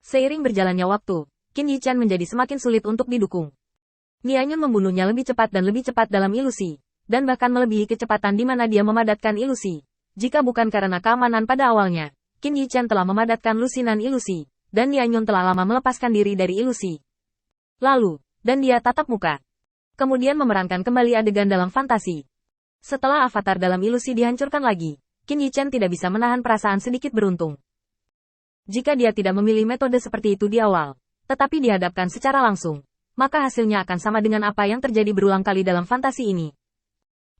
Seiring berjalannya waktu, Qin Yichan menjadi semakin sulit untuk didukung. Nianyun membunuhnya lebih cepat dan lebih cepat dalam ilusi, dan bahkan melebihi kecepatan di mana dia memadatkan ilusi. Jika bukan karena keamanan pada awalnya, Qin Yichan telah memadatkan lusinan ilusi, dan Nianyun telah lama melepaskan diri dari ilusi. Lalu, dan dia tatap muka. Kemudian memerankan kembali adegan dalam fantasi. Setelah avatar dalam ilusi dihancurkan lagi, Qin Yichan tidak bisa menahan perasaan sedikit beruntung. Jika dia tidak memilih metode seperti itu di awal, tetapi dihadapkan secara langsung, maka hasilnya akan sama dengan apa yang terjadi berulang kali dalam fantasi ini.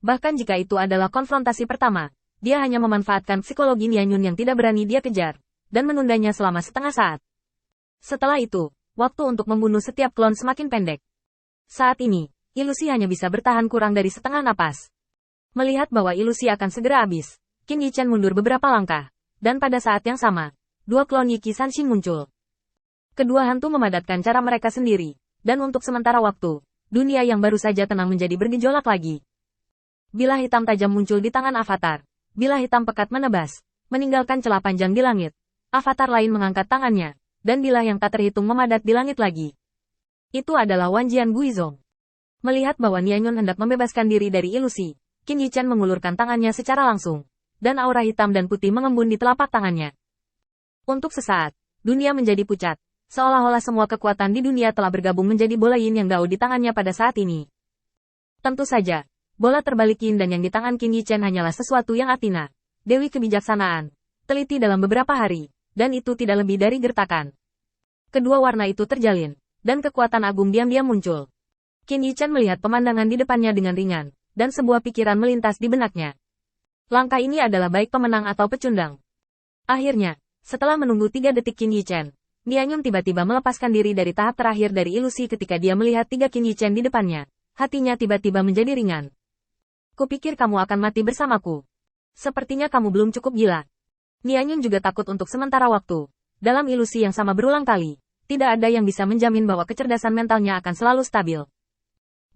Bahkan jika itu adalah konfrontasi pertama, dia hanya memanfaatkan psikologi Nianyun yang tidak berani dia kejar, dan menundanya selama setengah saat. Setelah itu, waktu untuk membunuh setiap klon semakin pendek. Saat ini, ilusi hanya bisa bertahan kurang dari setengah napas. Melihat bahwa ilusi akan segera habis, Qin Yichan mundur beberapa langkah, dan pada saat yang sama, dua klon Yi Qi Sanshin muncul. Kedua hantu memadatkan cara mereka sendiri, dan untuk sementara waktu, dunia yang baru saja tenang menjadi bergejolak lagi. Bilah hitam tajam muncul di tangan avatar, bilah hitam pekat menebas, meninggalkan celah panjang di langit. Avatar lain mengangkat tangannya, dan bilah yang tak terhitung memadat di langit lagi. Itu adalah Wanjian Guizong. Melihat bahwa Nianyun hendak membebaskan diri dari ilusi, Qin Yichan mengulurkan tangannya secara langsung, dan aura hitam dan putih mengembun di telapak tangannya. Untuk sesaat, dunia menjadi pucat, seolah-olah semua kekuatan di dunia telah bergabung menjadi bola yin yang dao di tangannya pada saat ini. Tentu saja, bola terbalik yin dan yang di tangan Qin Yichan hanyalah sesuatu yang Athena, Dewi Kebijaksanaan, teliti dalam beberapa hari, dan itu tidak lebih dari gertakan. Kedua warna itu terjalin, dan kekuatan agung diam-diam muncul. Qin Yichan melihat pemandangan di depannya dengan ringan, dan sebuah pikiran melintas di benaknya. Langkah ini adalah baik pemenang atau pecundang. Akhirnya, setelah menunggu 3 detik Qin Yichan, Nianyun tiba-tiba melepaskan diri dari tahap terakhir dari ilusi ketika dia melihat 3 Qin Yichan di depannya. Hatinya tiba-tiba menjadi ringan. Kupikir kamu akan mati bersamaku. Sepertinya kamu belum cukup gila. Nianyun juga takut untuk sementara waktu. Dalam ilusi yang sama berulang kali, tidak ada yang bisa menjamin bahwa kecerdasan mentalnya akan selalu stabil.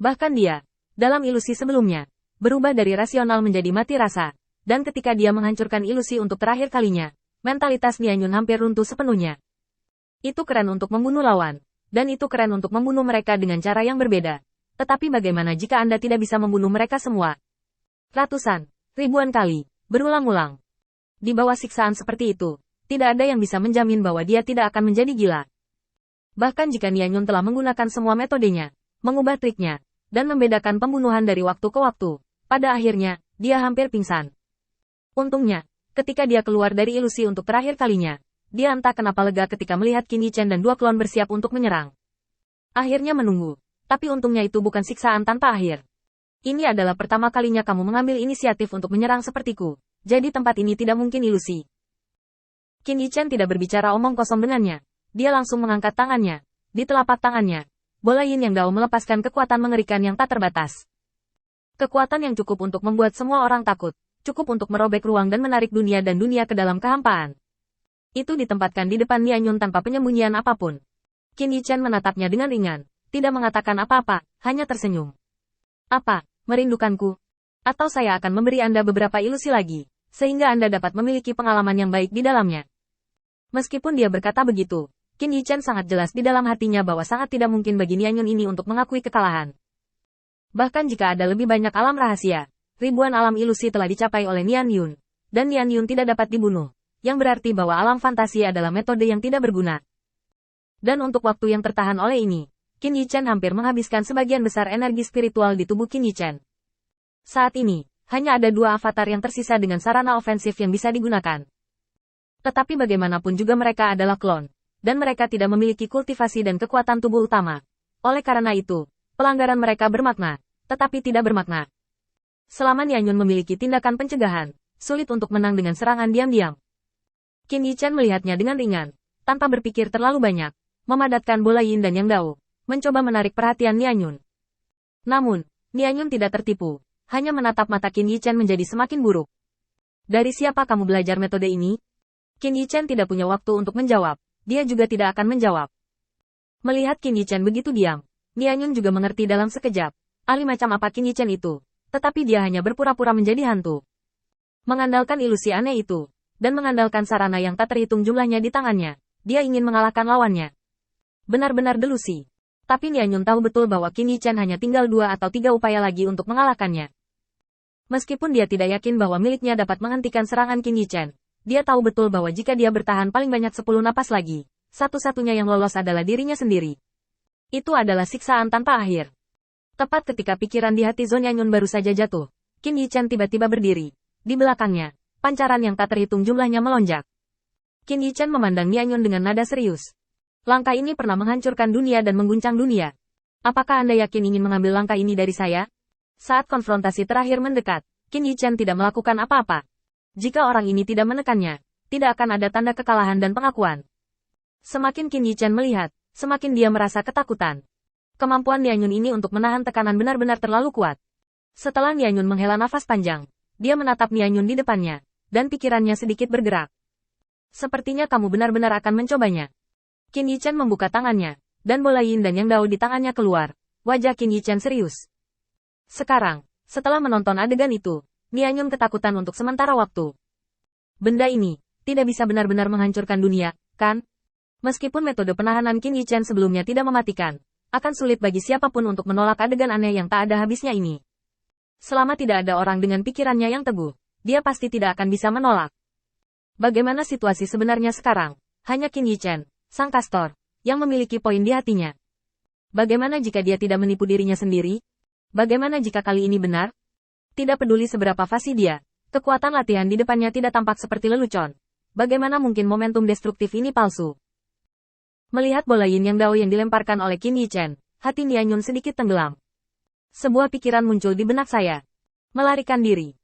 Bahkan dia, dalam ilusi sebelumnya, berubah dari rasional menjadi mati rasa, dan ketika dia menghancurkan ilusi untuk terakhir kalinya, mentalitas Nianyun hampir runtuh sepenuhnya. Itu keren untuk membunuh lawan, dan itu keren untuk membunuh mereka dengan cara yang berbeda. Tetapi bagaimana jika Anda tidak bisa membunuh mereka semua? Ratusan, ribuan kali, berulang-ulang. Di bawah siksaan seperti itu, tidak ada yang bisa menjamin bahwa dia tidak akan menjadi gila. Bahkan jika Nianyun telah menggunakan semua metodenya, mengubah triknya, dan membedakan pembunuhan dari waktu ke waktu, pada akhirnya, dia hampir pingsan. Untungnya, ketika dia keluar dari ilusi untuk terakhir kalinya, dia entah kenapa lega ketika melihat Qin Yichan dan 2 klon bersiap untuk menyerang. Akhirnya menunggu, tapi untungnya itu bukan siksaan tanpa akhir. Ini adalah pertama kalinya kamu mengambil inisiatif untuk menyerang sepertiku, jadi tempat ini tidak mungkin ilusi. Qin Yichan tidak berbicara omong kosong dengannya, dia langsung mengangkat tangannya. Di telapak tangannya, bola yin yang dao melepaskan kekuatan mengerikan yang tak terbatas. Kekuatan yang cukup untuk membuat semua orang takut, cukup untuk merobek ruang dan menarik dunia dan dunia ke dalam kehampaan. Itu ditempatkan di depan Nianyun tanpa penyembunyian apapun. Qin Yichan menatapnya dengan ringan, tidak mengatakan apa-apa, hanya tersenyum. Apa, merindukanku? Atau saya akan memberi Anda beberapa ilusi lagi, sehingga Anda dapat memiliki pengalaman yang baik di dalamnya. Meskipun dia berkata begitu, Qin Yichan sangat jelas di dalam hatinya bahwa sangat tidak mungkin bagi Nianyun ini untuk mengakui kekalahan. Bahkan jika ada lebih banyak alam rahasia, ribuan alam ilusi telah dicapai oleh Nianyun, dan Nianyun tidak dapat dibunuh. Yang berarti bahwa alam fantasi adalah metode yang tidak berguna. Dan untuk waktu yang tertahan oleh ini, Qin Yichan hampir menghabiskan sebagian besar energi spiritual di tubuh Qin Yichan. Saat ini, hanya ada 2 avatar yang tersisa dengan sarana ofensif yang bisa digunakan. Tetapi bagaimanapun juga mereka adalah klon, dan mereka tidak memiliki kultivasi dan kekuatan tubuh utama. Oleh karena itu, pelanggaran mereka bermakna, tetapi tidak bermakna. Selama Nianyun memiliki tindakan pencegahan, sulit untuk menang dengan serangan diam-diam. Qin Yichan melihatnya dengan ringan, tanpa berpikir terlalu banyak, memadatkan bola yin dan yang dao, mencoba menarik perhatian Nianyun. Namun, Nianyun tidak tertipu, hanya menatap mata Qin Yichan menjadi semakin buruk. Dari siapa kamu belajar metode ini? Qin Yichan tidak punya waktu untuk menjawab, dia juga tidak akan menjawab. Melihat Qin Yichan begitu diam, Nianyun juga mengerti dalam sekejap, ahli macam apa Qin Yichan itu, tetapi dia hanya berpura-pura menjadi hantu. Mengandalkan ilusi aneh itu, dan mengandalkan sarana yang tak terhitung jumlahnya di tangannya, dia ingin mengalahkan lawannya. Benar-benar delusi. Tapi Nianyun tahu betul bahwa Qin Yichan hanya tinggal 2 atau 3 upaya lagi untuk mengalahkannya. Meskipun dia tidak yakin bahwa miliknya dapat menghentikan serangan Qin Yichan, dia tahu betul bahwa jika dia bertahan paling banyak 10 napas lagi, satu-satunya yang lolos adalah dirinya sendiri. Itu adalah siksaan tanpa akhir. Tepat ketika pikiran di hati Zhou Nianyun baru saja jatuh, Qin Yichan tiba-tiba berdiri. Di belakangnya, pancaran yang tak terhitung jumlahnya melonjak. Qin Yichan memandang Nianyun dengan nada serius. Langkah ini pernah menghancurkan dunia dan mengguncang dunia. Apakah Anda yakin ingin mengambil langkah ini dari saya? Saat konfrontasi terakhir mendekat, Qin Yichan tidak melakukan apa-apa. Jika orang ini tidak menekannya, tidak akan ada tanda kekalahan dan pengakuan. Semakin Qin Yichan melihat, semakin dia merasa ketakutan. Kemampuan Nianyun ini untuk menahan tekanan benar-benar terlalu kuat. Setelah Nianyun menghela nafas panjang, dia menatap Nianyun di depannya, dan pikirannya sedikit bergerak. Sepertinya kamu benar-benar akan mencobanya. Qin Yichan membuka tangannya, dan bola yin dan yang dao di tangannya keluar. Wajah Qin Yichan serius. Sekarang, setelah menonton adegan itu, Nianyun ketakutan untuk sementara waktu. Benda ini, tidak bisa benar-benar menghancurkan dunia, kan? Meskipun metode penahanan Qin Yichan sebelumnya tidak mematikan, akan sulit bagi siapapun untuk menolak adegan aneh yang tak ada habisnya ini. Selama tidak ada orang dengan pikirannya yang teguh, dia pasti tidak akan bisa menolak. Bagaimana situasi sebenarnya sekarang? Hanya Qin Yichan, sang kastor, yang memiliki poin di hatinya. Bagaimana jika dia tidak menipu dirinya sendiri? Bagaimana jika kali ini benar? Tidak peduli seberapa fasih dia, kekuatan latihan di depannya tidak tampak seperti lelucon. Bagaimana mungkin momentum destruktif ini palsu? Melihat bola yin yang dao yang dilemparkan oleh Qin Yichan, hati Nianyun sedikit tenggelam. Sebuah pikiran muncul di benak saya. Melarikan diri.